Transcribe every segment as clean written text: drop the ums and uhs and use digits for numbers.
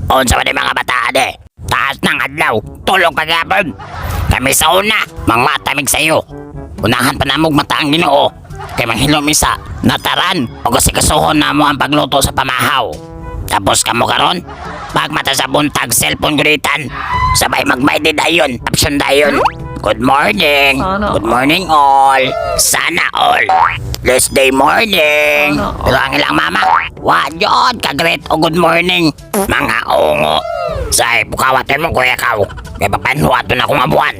Unsa man mga bata de? Taas ng adlaw, tulog kagabon. Kami sa una, mangmatamig sa iyo. Unahan pa namog mata ang Ginoo. Kay manghilom isa, nataran o kasi kasuhon na mo ang pagluto sa pamahaw. Tapos kamo karon, pagmata sa buntag cellphone gulitan. Sabay magmaydi dayon, option dayon. Good morning. Good morning all. Sana all. Last day morning. Pero ang ilang mama, wajod kagret o good morning. Mga ungo. Say, bukawatin mo kuya kaw. Kaya papanhuwato na akong abuan.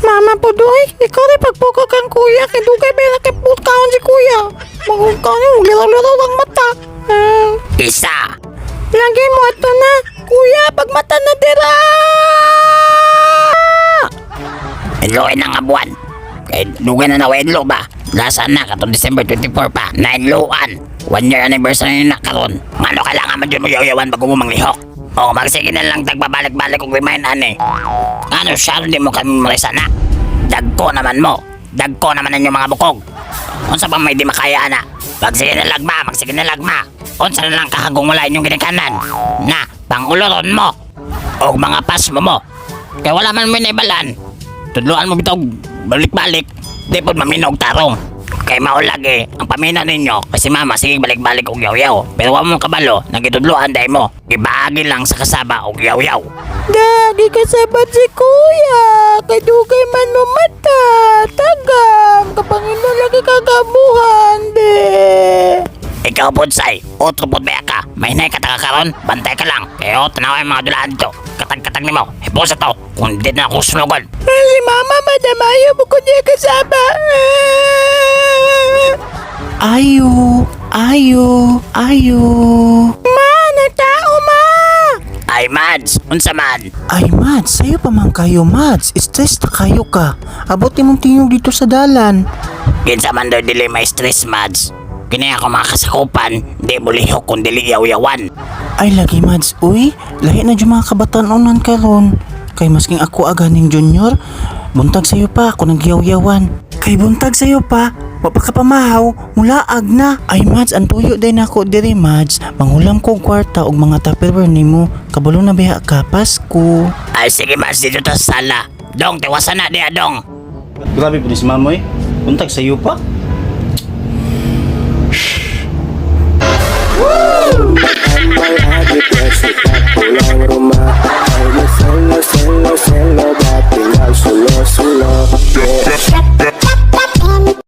Mama po doy, ikaw rin pagpuka kang kuya, kay dugay may nakiput kaon si kuya. Maghukaw niyo, liraw-liraw ang mata. Isa. Lagi mo ato na, kuya, pag mata na dira. Enloin ang abuan. Kaya dugay na nawedlo ba? Lasa na katong December 24 pa. Nainluan. 1 year anniversary na karon. Ngano kailangan man dyan mo yaw-yawan bago mo manglihok. O magsige na lang tagbabalik-balik kung remind ani. Ano siya di mo kami marisa na? Dagko naman mo. Dagko naman ang mga bukog. Unsa pa may di makaya na? Magsige na lagma, magsige na lagma. Unsa na lang kahagong wala inyong ginikanan. Na, panguloron mo. O mga pasmo mo. Kaya wala man mo naibalan. Tudluan mo bitog balik-balik. Di po maminog tarong. Kay maulag ang paminaw ninyo. Kasi mama, sige balik-balik og yaw-yaw. Pero wala mo kabalo, nagitudluan day mo. Ibahagi lang sa kasaba og yaw-yaw. Dagi kasabat si kuya, kay dugay man mo mata. Tagam, kapangino lagi kagabuhan, de. Ikaw po say, otro po ba ka? May hinay ka karon, bantay ka lang. Kaya tanawa yung mga dulaan dito. Katag-katag ni mo, hipo sa to. Kung hindi na ako sunugan. Si mama madamayo mo ko niya kasama. Ayo. Ma, nagtao ma. Ay Mads, unsa man? Ay, Mads, sa'yo pa man kayo, Mads. Stress na kayo ka. Abot mong tingog dito sa dalan. Kinsa man daw dili may stress Mads. Kini ako mga kasakupan, di mo lihok kung dili yaw-yawan. Ay, lagi, Mads. Uy, lahi na dyan mga kabataan unan karon. Kay masking ako aganing junior, buntag sa'yo pa ako nagyaw-yawan. Kay buntag sa'yo pa, wapa ka pamahaw, mulaag na. Ay, Mads, ang tuyo day na ako diri, Mads. Manghulam ko kwarta og mga tupperware nimo. Kabalo na biha ka, Pasko. Ay sige Mads, dito ta sa sala. Dong, tiwasan na diya dong. Grabe po ni si Mamoy. Buntag sa iyo pa.